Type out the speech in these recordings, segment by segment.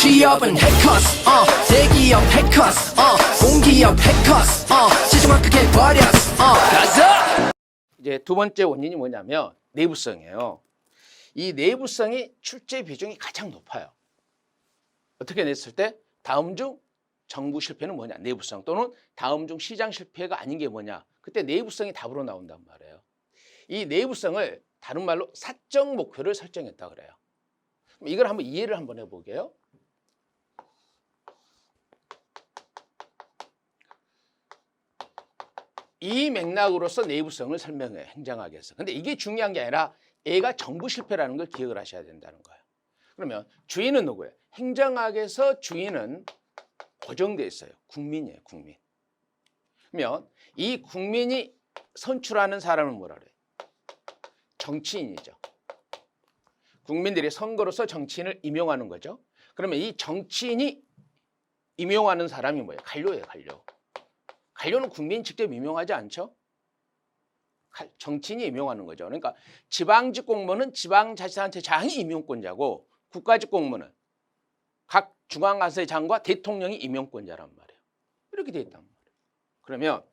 취업은 해커스 대기업 해커스 공기업 해커스 시중만 크게 버렸어 가자. 이제 두 번째 원인이 뭐냐면 내부성이에요. 이 내부성이 출제 비중이 가장 높아요. 어떻게 냈을 때 다음 중 정부 실패는 뭐냐? 내부성. 또는 다음 중 시장 실패가 아닌 게 뭐냐? 그때 내부성이 답으로 나온단 말이에요. 이 내부성을 다른 말로 사적 목표를 설정했다 그래요. 그럼 이걸 한번 이해를 한번 해보게요. 이 맥락으로서 내부성을 설명해 행정학에서. 근데 이게 중요한 게 아니라 A가 정부 실패라는 걸 기억을 하셔야 된다는 거예요. 그러면 주인은 누구예요? 행정학에서 주인은 고정돼 있어요. 국민이에요. 국민. 그러면 이 국민이 선출하는 사람은 뭐라 그래요? 정치인이죠. 국민들이 선거로서 정치인을 임용하는 거죠. 그러면 이 정치인이 임용하는 사람이 뭐예요? 관료예요. 관료. 관료는 국민이 직접 임용하지 않죠. 정치인이 임용하는 거죠. 그러니까 지방직 공무원은 지방자치단체장이 임용권자고 국가직 공무원은 각 중앙관세장과 대통령이 임용권자란 말이에요. 이렇게 돼 있단 말이에요. 그러면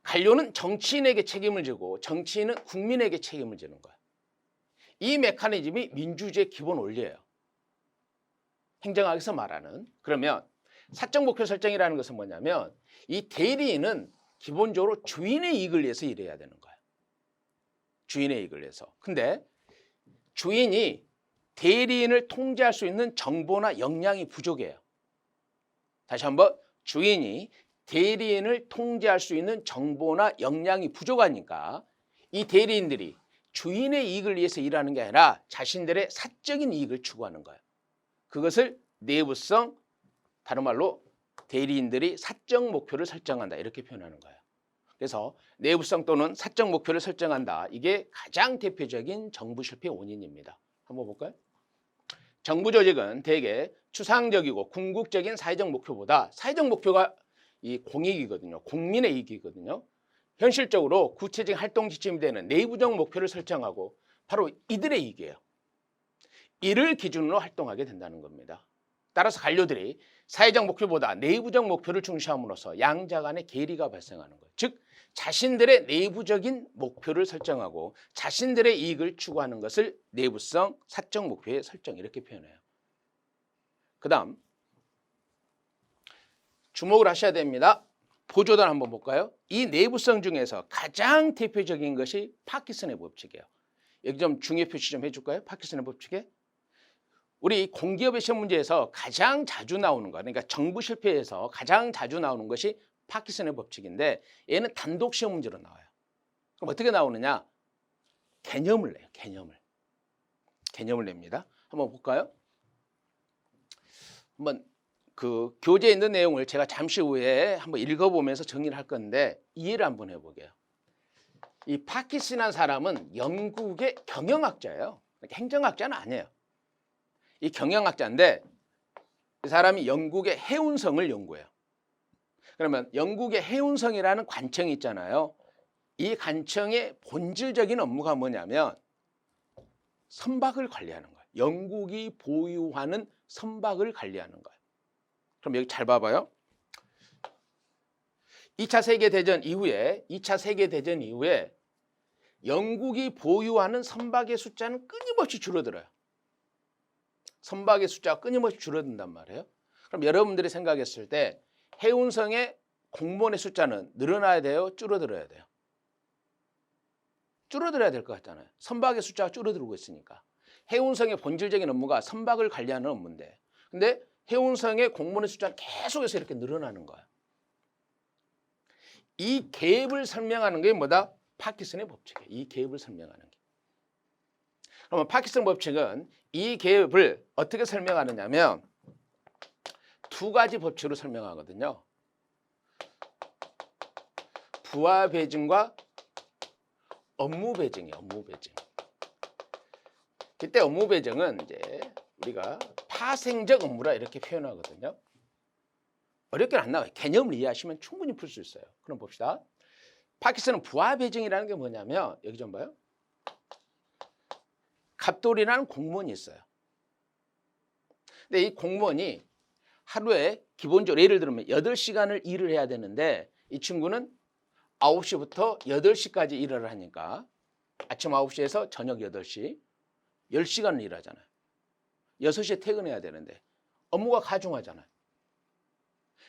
관료는 정치인에게 책임을 지고 정치인은 국민에게 책임을 지는 거예요. 이 메커니즘이 민주주의의 기본 원리예요. 행정학에서 말하는. 그러면 사적 목표 설정이라는 것은 뭐냐면 이 대리인은 기본적으로 주인의 이익을 위해서 일해야 되는 거예요. 주인의 이익을 위해서. 근데 주인이 대리인을 통제할 수 있는 정보나 역량이 부족해요. 다시 한번 주인이 대리인을 통제할 수 있는 정보나 역량이 부족하니까 이 대리인들이 주인의 이익을 위해서 일하는 게 아니라 자신들의 사적인 이익을 추구하는 거예요. 그것을 내부성, 다른 말로 대리인들이 사적 목표를 설정한다 이렇게 표현하는 거예요. 그래서 내부성 또는 사적 목표를 설정한다. 이게 가장 대표적인 정부 실패 원인입니다. 한번 볼까요? 정부 조직은 대개 추상적이고 궁극적인 사회적 목표보다 사회적 목표가 이 공익이거든요. 국민의 이익이거든요. 현실적으로 구체적인 활동 지침이 되는 내부적 목표를 설정하고 바로 이들의 이익이에요. 이를 기준으로 활동하게 된다는 겁니다. 따라서 관료들이 사회적 목표보다 내부적 목표를 중시함으로써 양자 간의 괴리가 발생하는 거예요. 즉 자신들의 내부적인 목표를 설정하고 자신들의 이익을 추구하는 것을 내부성, 사적 목표의 설정 이렇게 표현해요. 그 다음 주목을 하셔야 됩니다. 보조단 한번 볼까요? 이 내부성 중에서 가장 대표적인 것이 파키슨의 법칙이에요. 여기 좀 중요 표시 좀 해줄까요? 파키슨의 법칙에. 우리 공기업의 시험 문제에서 가장 자주 나오는 거, 그러니까 정부 실패에서 가장 자주 나오는 것이 파키슨의 법칙인데 얘는 단독 시험 문제로 나와요. 그럼 어떻게 나오느냐? 개념을 내요. 개념을 냅니다. 한번 볼까요? 한번 그 교재에 있는 내용을 제가 잠시 후에 한번 읽어보면서 정리를 할 건데 이해를 한번 해보게요. 이 파키슨이라는 사람은 영국의 경영학자예요. 행정학자는 아니에요. 이 경영학자인데 이 사람이 영국의 해운성을 연구해요. 그러면 영국의 해운성이라는 관청이 있잖아요. 이 관청의 본질적인 업무가 뭐냐면 선박을 관리하는 거예요. 영국이 보유하는 선박을 관리하는 거예요. 그럼 여기 잘 봐봐요. 2차 세계대전 이후에 영국이 보유하는 선박의 숫자는 끊임없이 줄어들어요. 선박의 숫자가 끊임없이 줄어든단 말이에요. 그럼 여러분들이 생각했을 때 해운성의 공무원의 숫자는 늘어나야 돼요? 줄어들어야 돼요? 줄어들어야 될 것 같잖아요. 선박의 숫자가 줄어들고 있으니까. 해운성의 본질적인 업무가 선박을 관리하는 업무인데 근데 해운성의 공무원의 숫자는 계속해서 이렇게 늘어나는 거예요. 이 갭을 설명하는 게 뭐다? 파키슨의 법칙이에요. 이 갭을 설명하는 게. 그러면 파키슨 법칙은 이 갭을 어떻게 설명하느냐면 두 가지 법칙으로 설명하거든요. 부하 배증과 업무 배증이에요. 업무 배증. 그때 업무 배증은 이제 우리가 파생적 업무라 이렇게 표현하거든요. 어렵게는 안 나와요. 개념을 이해하시면 충분히 풀 수 있어요. 그럼 봅시다. 파키슨은 부하 배증이라는 게 뭐냐면 여기 좀 봐요. 갑돌이라는 공무원이 있어요. 근데 이 공무원이 하루에 기본적으로 예를 들면 8시간을 일을 해야 되는데 이 친구는 9시부터 8시까지 일을 하니까 아침 9시에서 저녁 8시 10시간을 일하잖아요. 6시에 퇴근해야 되는데 업무가 가중하잖아요.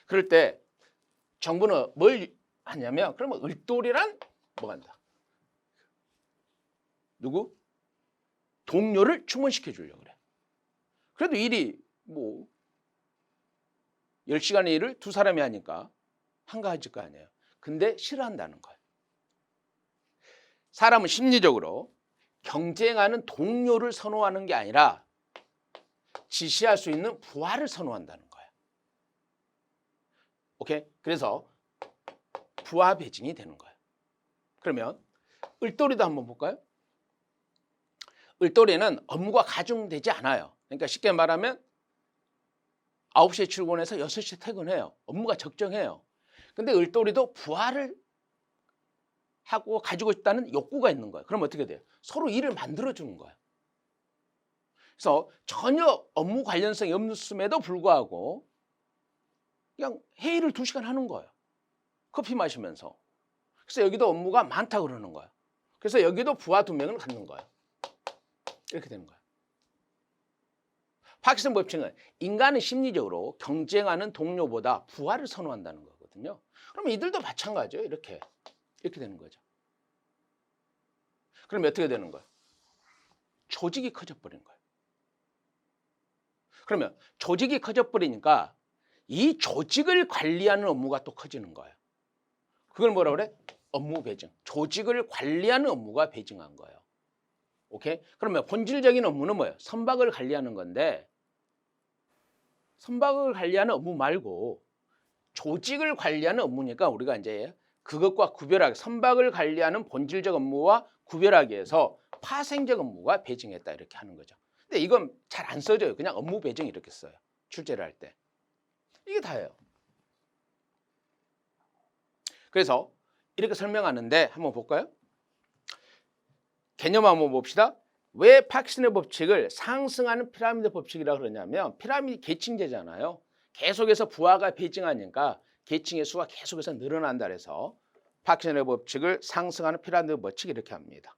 그럴 때 정부는 뭘 하냐면 그러면 을돌이란 뭐 한다? 누구? 동료를 충원시켜 주려고 그래. 그래도 일이 뭐 10시간의 일을 두 사람이 하니까 한가해질 거 아니에요. 근데 싫어한다는 거예요. 사람은 심리적으로 경쟁하는 동료를 선호하는 게 아니라 지시할 수 있는 부하를 선호한다는 거예요. 오케이? 그래서 부하 배징이 되는 거예요. 그러면 을돌이도 한번 볼까요? 을돌이는 업무가 가중되지 않아요. 그러니까 쉽게 말하면 9시에 출근해서 6시에 퇴근해요. 업무가 적정해요. 근데 을돌이도 부하를 하고 가지고 있다는 욕구가 있는 거예요. 그럼 어떻게 돼요? 서로 일을 만들어주는 거예요. 그래서 전혀 업무 관련성이 없음에도 불구하고 그냥 회의를 2시간 하는 거예요. 커피 마시면서. 그래서 여기도 업무가 많다 그러는 거예요. 그래서 여기도 부하 2명을 갖는 거예요. 이렇게 되는 거예요. 파킨슨 법칙은 인간은 심리적으로 경쟁하는 동료보다 부하를 선호한다는 거거든요. 그럼 이들도 마찬가지예요. 이렇게 되는 거죠. 그럼 어떻게 되는 거예요? 조직이 커져버리는 거예요. 그러면 조직이 커져버리니까 이 조직을 관리하는 업무가 또 커지는 거예요. 그걸 뭐라 그래? 업무 배증. 조직을 관리하는 업무가 배증한 거예요. 오케이? 그러면 본질적인 업무는 뭐예요? 선박을 관리하는 건데 선박을 관리하는 업무 말고 조직을 관리하는 업무니까 우리가 이제 그것과 구별하게 선박을 관리하는 본질적 업무와 구별하기 위해서 파생적 업무가 배증했다 이렇게 하는 거죠. 근데 이건 잘 안 써져요. 그냥 업무 배증 이렇게 써요. 출제를 할 때. 이게 다예요. 그래서 이렇게 설명하는데 한번 볼까요? 개념 한번 봅시다. 왜 파킨슨의 법칙을 상승하는 피라미드 법칙이라고 그러냐면 피라미드 계층제잖아요. 계속해서 부하가 배증하니까 계층의 수가 계속해서 늘어난다 그래서 파킨슨의 법칙을 상승하는 피라미드 법칙 이렇게 합니다.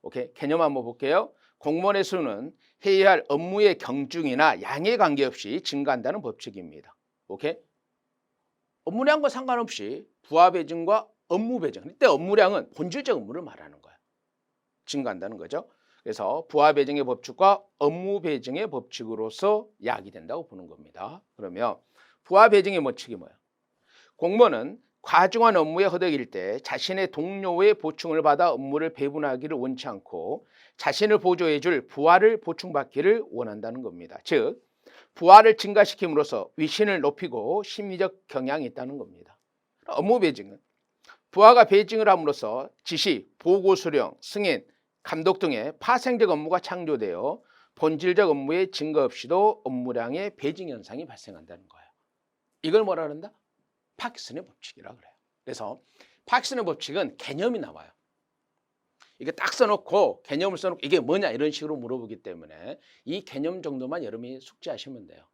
오케이, 개념 한번 볼게요. 공무원의 수는 회의할 업무의 경중이나 양에 관계없이 증가한다는 법칙입니다. 오케이? 업무량과 상관없이 부하 배증과 업무 배증. 이때 업무량은 본질적 업무를 말하는 거예요. 증가한다는 거죠. 그래서 부하 배증의 법칙과 업무 배증의 법칙으로서 야기된다고 보는 겁니다. 그러면 부하 배증의 법칙이 뭐예요? 공무원은 과중한 업무에 허덕일 때 자신의 동료의 보충을 받아 업무를 배분하기를 원치 않고 자신을 보조해 줄 부하를 보충받기를 원한다는 겁니다. 즉 부하를 증가시킴으로써 위신을 높이고 심리적 경향이 있다는 겁니다. 업무 배증은 부하가 배증을 함으로써 지시, 보고 수령, 승인, 감독 등의 파생적 업무가 창조되어 본질적 업무의 증가 없이도 업무량의 배증 현상이 발생한다는 거예요. 이걸 뭐라 그런다? 파킨슨의 법칙이라고 그래요. 그래서 파킨슨의 법칙은 개념이 나와요. 이게 딱 써놓고 개념을 써놓고 이게 뭐냐 이런 식으로 물어보기 때문에 이 개념 정도만 여러분이 숙지하시면 돼요.